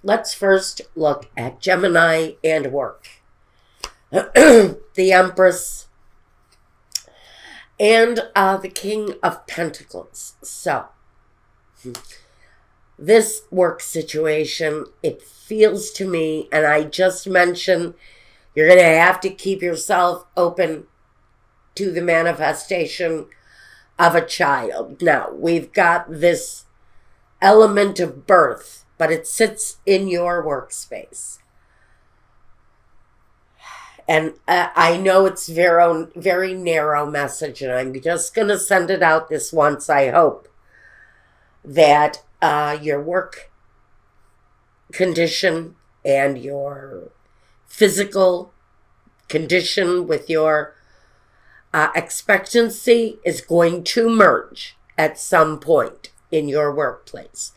Let's first look at Gemini and work. The Empress and the King of Pentacles. So, this work situation, it feels to me, and I just mentioned, you're going to have to keep yourself open to the manifestation of a child. Now, we've got this element of birth, but it sits in your workspace. And I know it's very narrow message, and I'm just going to send it out this once. I hope that your work condition and your physical condition with your expectancy is going to merge at some point in your workplace.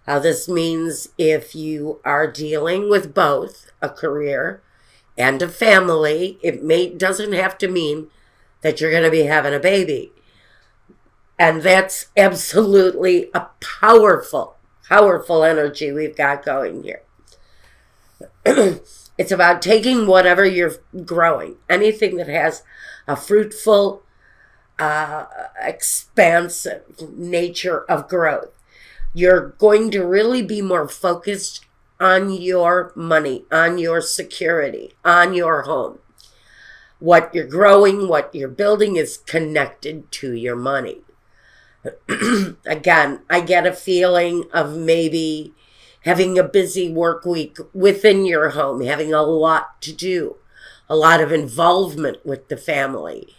This means if you are dealing with both a career and a family, doesn't have to mean that you're going to be having a baby. And that's absolutely a powerful energy we've got going here. It's about taking whatever you're growing, anything that has a fruitful, expansive nature of growth. You're going to really be more focused on your money, on your security, on your home. What you're growing, what you're building is connected to your money. Again, I get a feeling of maybe having a busy work week within your home, having a lot to do, a lot of involvement with the family,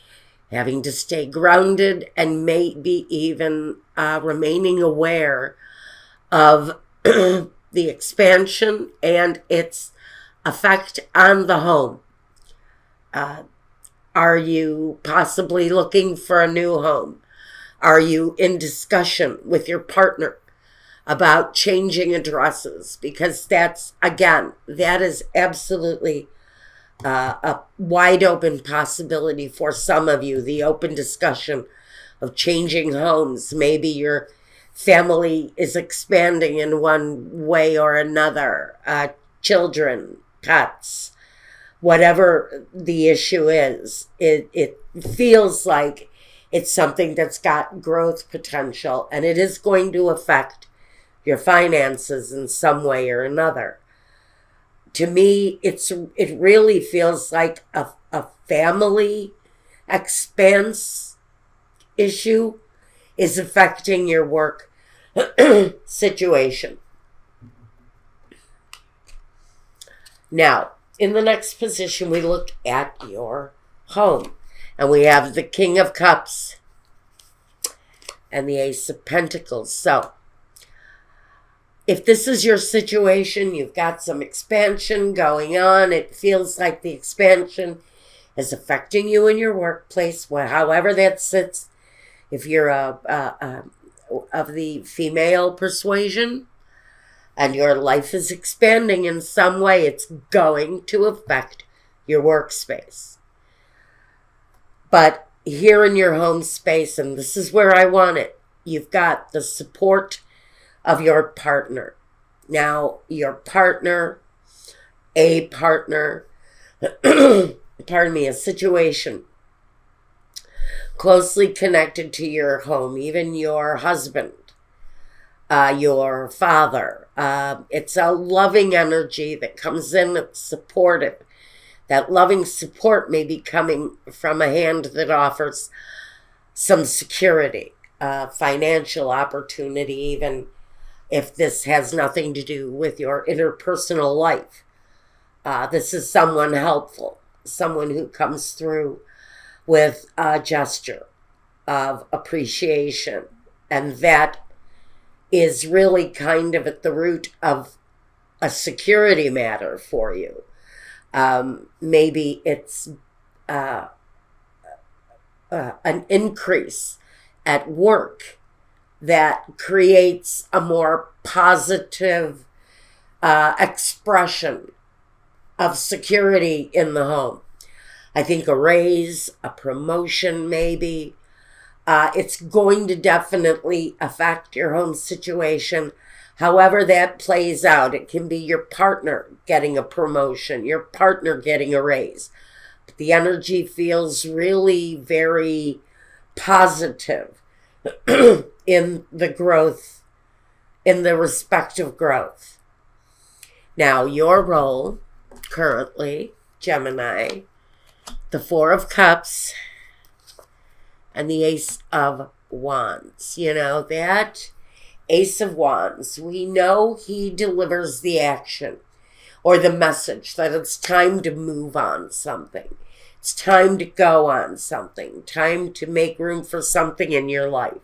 having to stay grounded, and maybe even remaining aware of the expansion and its effect on the home. Are you possibly looking for a new home? Are you in discussion with your partner about changing addresses? Because that is absolutely a wide open possibility for some of you, the open discussion of changing homes. Maybe your family is expanding in one way or another, children, pets, whatever the issue is. It feels like it's something that's got growth potential, and it is going to affect your finances in some way or another. To me, it really feels like a family expanse issue is affecting your work situation. Now, in the next position, we look at your home. And we have the King of Cups and the Ace of Pentacles. So, if this is your situation, you've got some expansion going on. It feels like the expansion is affecting you in your workplace, however that sits. If you're of the female persuasion and your life is expanding in some way, it's going to affect your workspace. But here in your home space, and this is where I want it, you've got the support of your partner. Now, your partner, a situation closely connected to your home, even your husband, your father. It's a loving energy that comes in, it's supportive. That loving support may be coming from a hand that offers some security, financial opportunity, even if this has nothing to do with your interpersonal life. This is someone helpful, someone who comes through with a gesture of appreciation. And that is really kind of at the root of a security matter for you. Maybe it's an increase at work that creates a more positive expression of security in the home. I think a raise, a promotion maybe. It's going to definitely affect your home situation. However that plays out, it can be your partner getting a promotion, your partner getting a raise. But the energy feels really very positive in the growth, in the respective growth. Now, your role currently, Gemini, the Four of Cups and the Ace of Wands. You know, that Ace of Wands, we know he delivers the action or the message that it's time to move on something. It's time to go on something, time to make room for something in your life.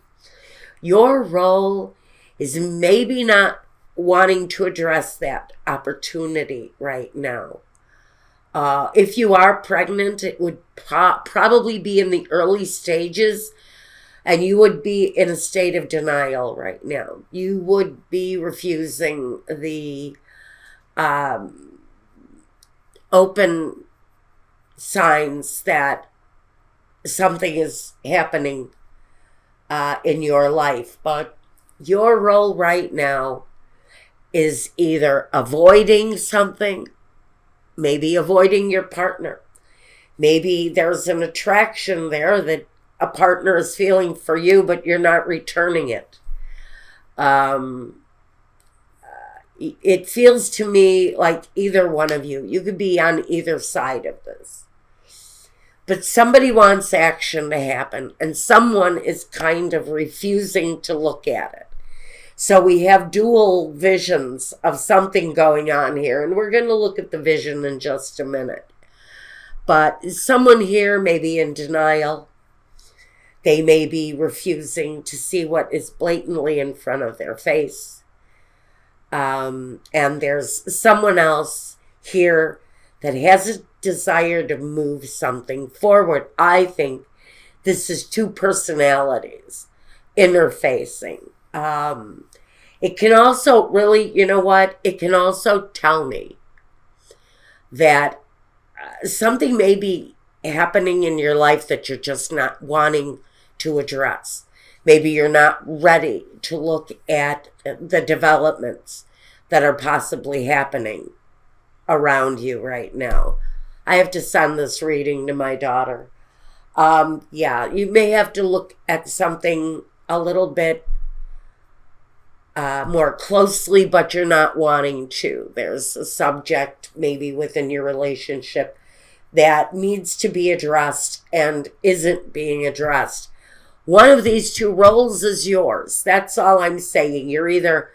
Your role is maybe not wanting to address that opportunity right now. If you are pregnant, it would probably be in the early stages, and you would be in a state of denial right now. You would be refusing the open signs that something is happening in your life. But your role right now is either avoiding something, maybe avoiding your partner. Maybe there's an attraction there that a partner is feeling for you, but you're not returning it. It feels to me like either one of you could be on either side of this. But somebody wants action to happen, and someone is kind of refusing to look at it. So we have dual visions of something going on here, and we're going to look at the vision in just a minute. But someone here may be in denial. They may be refusing to see what is blatantly in front of their face. And there's someone else here that has a desire to move something forward. I think this is two personalities interfacing. It can also really, you know what? It can also tell me that something may be happening in your life that you're just not wanting to address. Maybe you're not ready to look at the developments that are possibly happening around you right now. I have to send this reading to my daughter. Yeah, you may have to look at something a little bit more closely, but you're not wanting to. There's a subject maybe within your relationship that needs to be addressed and isn't being addressed. One of these two roles is yours. That's all I'm saying. You're either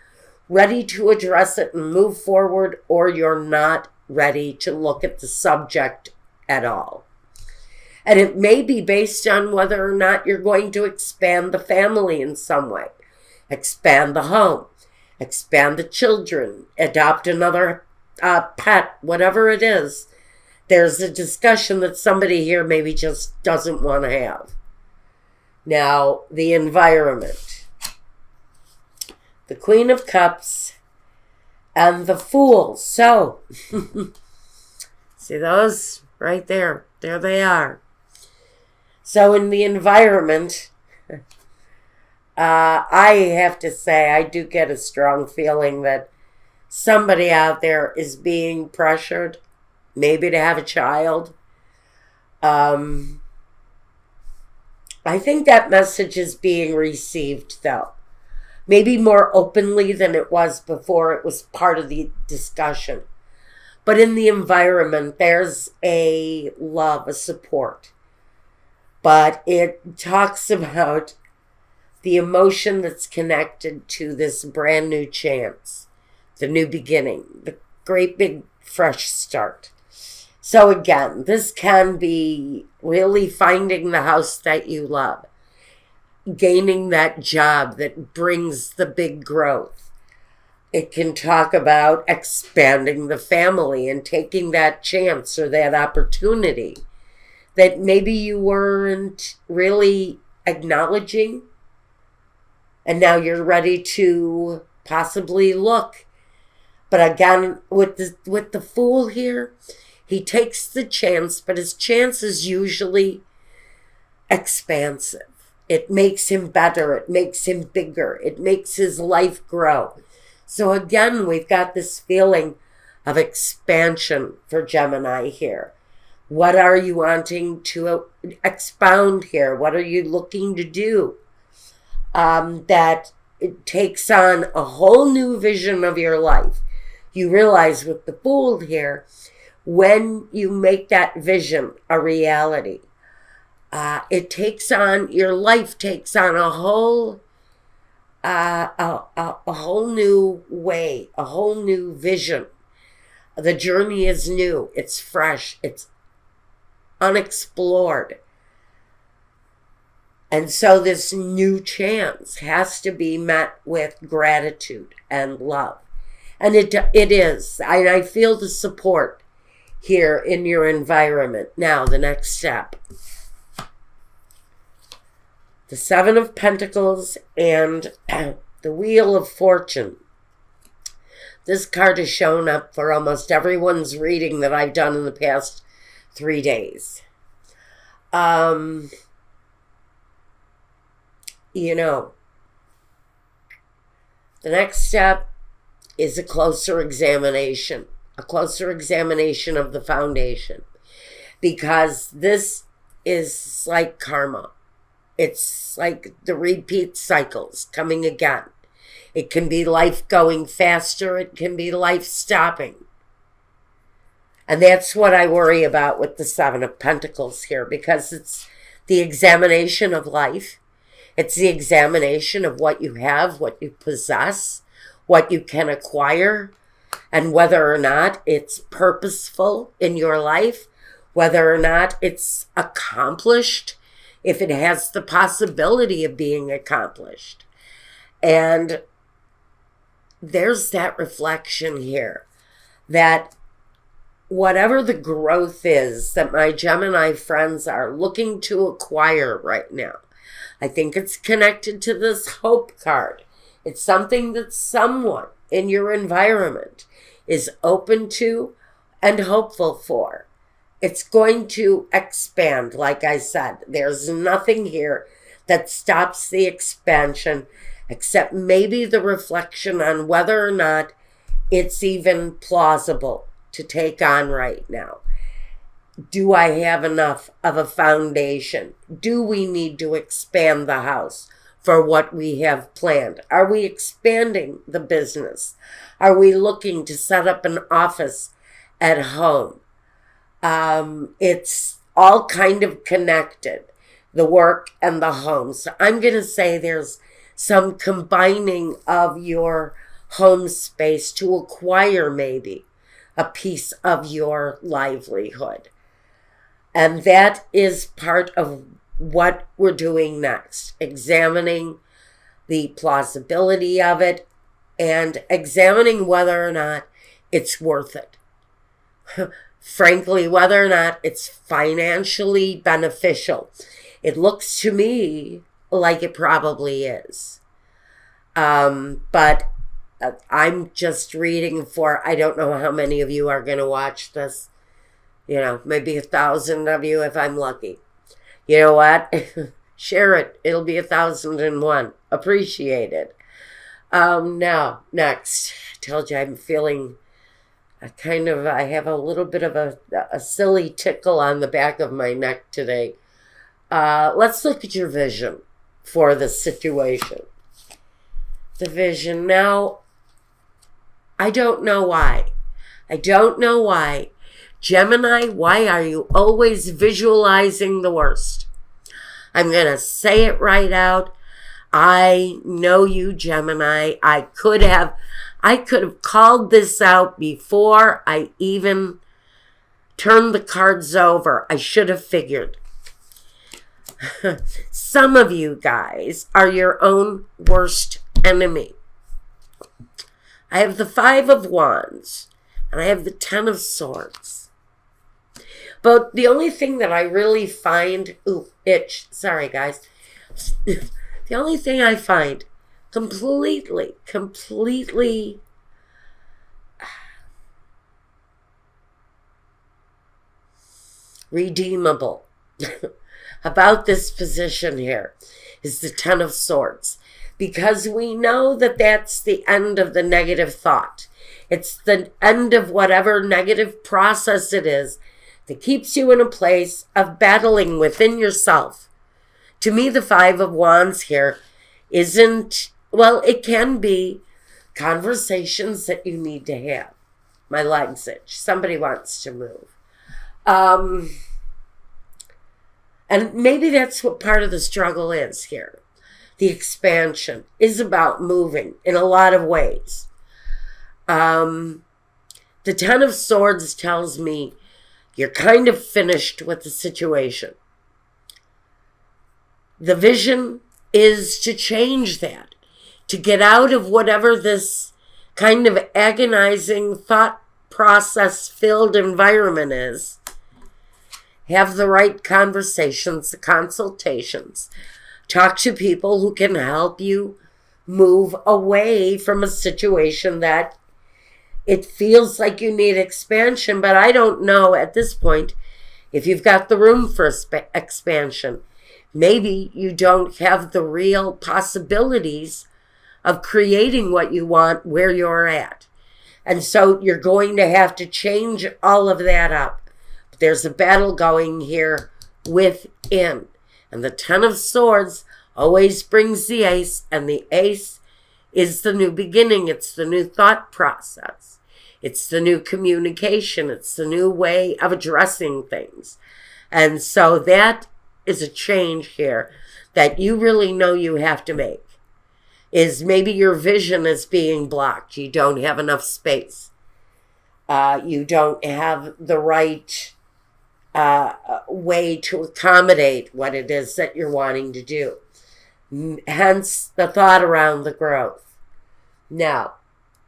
ready to address it and move forward, or you're not ready to look at the subject at all. And it may be based on whether or not you're going to expand the family in some way. Expand the home, expand the children, adopt another pet, whatever it is. There's a discussion that somebody here maybe just doesn't want to have. Now, the environment. The Queen of Cups and the Fool. So, see those right there? There they are. So in the environment, I have to say, I do get a strong feeling that somebody out there is being pressured, maybe to have a child. I think that message is being received, though. Maybe more openly than it was before it was part of the discussion. But in the environment, there's a love, a support. But it talks about the emotion that's connected to this brand new chance, the new beginning, the great big fresh start. So again, this can be really finding the house that you love, gaining that job that brings the big growth. It can talk about expanding the family and taking that chance or that opportunity that maybe you weren't really acknowledging. And now you're ready to possibly look. But again, with the Fool here, he takes the chance, but his chance is usually expansive. It makes him better. It makes him bigger. It makes his life grow. So again, we've got this feeling of expansion for Gemini here. What are you wanting to expound here? What are you looking to do? That it takes on a whole new vision of your life. You realize with the Fool here, when you make that vision a reality, it takes on, your life takes on a whole new way, a whole new vision. The journey is new, it's fresh, it's unexplored. And so this new chance has to be met with gratitude and love. And it is. I feel the support here in your environment. Now, the next step. The Seven of Pentacles and the Wheel of Fortune. This card has shown up for almost everyone's reading that I've done in the past 3 days. You know, the next step is a closer examination of the foundation, because this is like karma. It's like the repeat cycles coming again. It can be life going faster. It can be life stopping. And that's what I worry about with the Seven of Pentacles here, because it's the examination of life. It's the examination of what you have, what you possess, what you can acquire, and whether or not it's purposeful in your life, whether or not it's accomplished, if it has the possibility of being accomplished. And there's that reflection here that whatever the growth is that my Gemini friends are looking to acquire right now, I think it's connected to this hope card. It's something that someone in your environment is open to and hopeful for. It's going to expand, like I said. There's nothing here that stops the expansion except maybe the reflection on whether or not it's even plausible to take on right now. Do I have enough of a foundation? Do we need to expand the house for what we have planned? Are we expanding the business? Are we looking to set up an office at home? It's all kind of connected, the work and the home. So I'm going to say there's some combining of your home space to acquire maybe a piece of your livelihood. And that is part of what we're doing next, examining the plausibility of it and examining whether or not it's worth it. Frankly, whether or not it's financially beneficial. It looks to me like it probably is. But I'm just reading for, I don't know how many of you are going to watch this. You know, maybe 1,000 of you if I'm lucky. You know what? Share it. It'll be 1,001. Appreciate it. Now, next. I told you I'm feeling I have a little bit of a silly tickle on the back of my neck today. Let's look at your vision for the situation. The vision. Now, I don't know why. Gemini, why are you always visualizing the worst? I'm going to say it right out. I know you, Gemini. I could have called this out before I even turned the cards over. I should have figured. Some of you guys are your own worst enemy. I have the Five of Wands and I have the Ten of Swords. But the only thing that I really find, sorry guys. The only thing I find completely redeemable about this position here is the Ten of Swords. because we know that that's the end of the negative thought. It's the end of whatever negative process it is that keeps you in a place of battling within yourself. To me, the Five of Wands here isn't, well, it can be conversations that you need to have. My legs itch. Somebody wants to move. And maybe that's what part of the struggle is here. The expansion is about moving in a lot of ways. The Ten of Swords tells me you're kind of finished with the situation. The vision is to change that, to get out of whatever this kind of agonizing thought process filled environment is. Have the right conversations, the consultations. Talk to people who can help you move away from a situation that it feels like you need expansion, but I don't know at this point if you've got the room for expansion. Maybe you don't have the real possibilities of creating what you want where you're at. And so you're going to have to change all of that up. But there's a battle going here within. And the Ten of Swords always brings the Ace, and the Ace is the new beginning. It's the new thought process. It's the new communication. It's the new way of addressing things. And so that is a change here that you really know you have to make. Is maybe your vision is being blocked. You don't have enough space. You don't have the right way to accommodate what it is that you're wanting to do. Hence the thought around the growth. Now,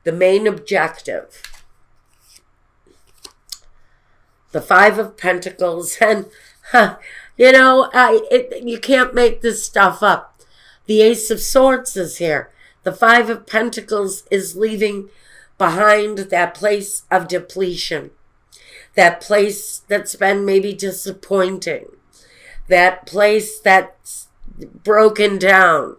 the main objective. The Five of Pentacles. And, you can't make this stuff up. The Ace of Swords is here. The Five of Pentacles is leaving behind that place of depletion. That place that's been maybe disappointing. That place that's broken down.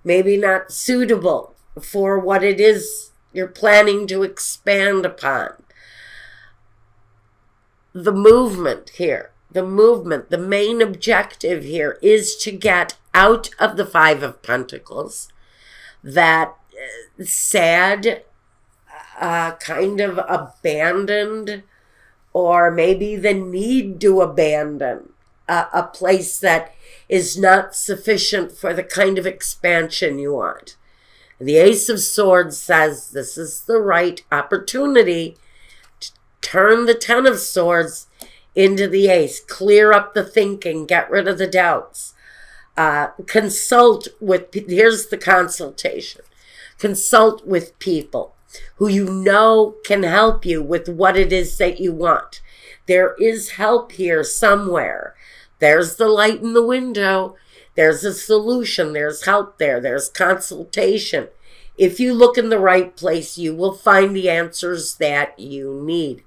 Maybe not suitable for what it is you're planning to expand upon. The movement here. The movement, the main objective here is to get out of the Five of Pentacles, that sad, kind of abandoned, or maybe the need to abandon a place that is not sufficient for the kind of expansion you want. And the Ace of Swords says this is the right opportunity to turn the Ten of Swords into the Ace. Clear up the thinking. Get rid of the doubts. Consult with, here's the consultation. Consult with people who you know can help you with what it is that you want. There is help here somewhere. There's the light in the window. There's a solution. There's help there. There's consultation. If you look in the right place, you will find the answers that you need.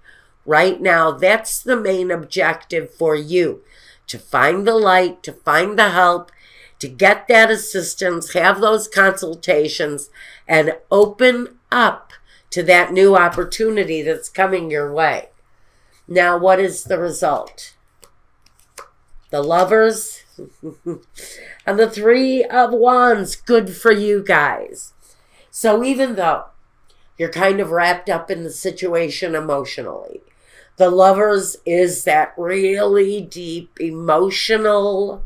Right now, that's the main objective for you. To find the light, to find the help, to get that assistance, have those consultations, and open up to that new opportunity that's coming your way. Now, what is the result? The Lovers and the Three of Wands. Good for you guys. So even though you're kind of wrapped up in the situation emotionally, the Lovers is that really deep emotional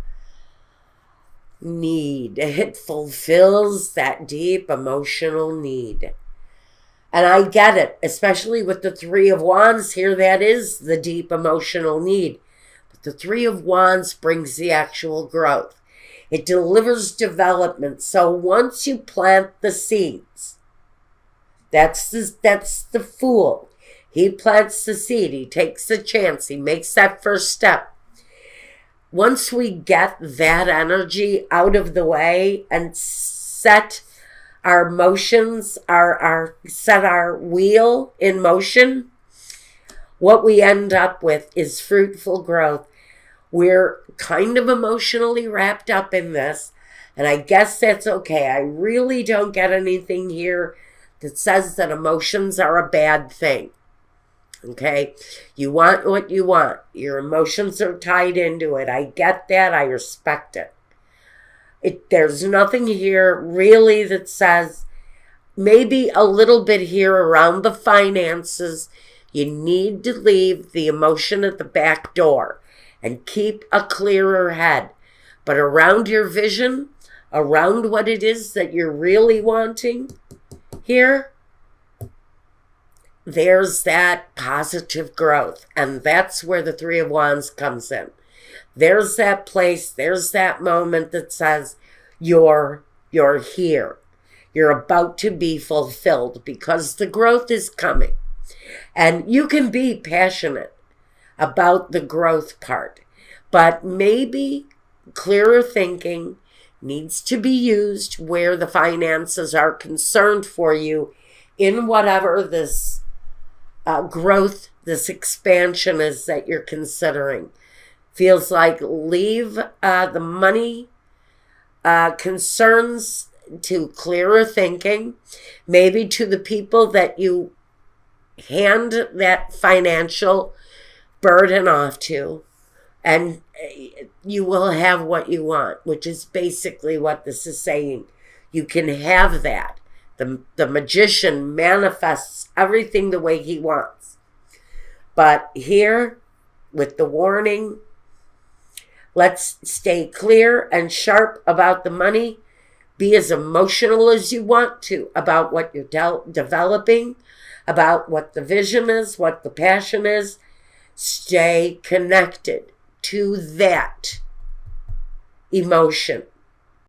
need. It fulfills that deep emotional need. And I get it, especially with the Three of Wands here, that is the deep emotional need. But the Three of Wands brings the actual growth. It delivers development. So once you plant the seeds, that's the Fool. He plants the seed. He takes the chance. He makes that first step. Once we get that energy out of the way and set our motions, set our wheel in motion, what we end up with is fruitful growth. We're kind of emotionally wrapped up in this, And I guess that's okay. I really don't get anything here that says that emotions are a bad thing. Okay? You want what you want. Your emotions are tied into it. I get that. I respect it. There's nothing here really that says, maybe a little bit here around the finances. You need to leave the emotion at the back door and keep a clearer head. But around your vision, around what it is that you're really wanting here, there's that positive growth. And that's where the Three of Wands comes in. There's that place, there's that moment that says, you're here. You're about to be fulfilled because the growth is coming. And you can be passionate about the growth part, but maybe clearer thinking needs to be used where the finances are concerned for you in whatever this growth, this expansion is that you're considering. Feels like leave the money concerns to clearer thinking, maybe to the people that you hand that financial burden off to, and you will have what you want, which is basically what this is saying. You can have that. The magician manifests everything the way he wants. But here, with the warning, let's stay clear and sharp about the money. Be as emotional as you want to about what you're developing, about what the vision is, what the passion is. Stay connected to that emotion.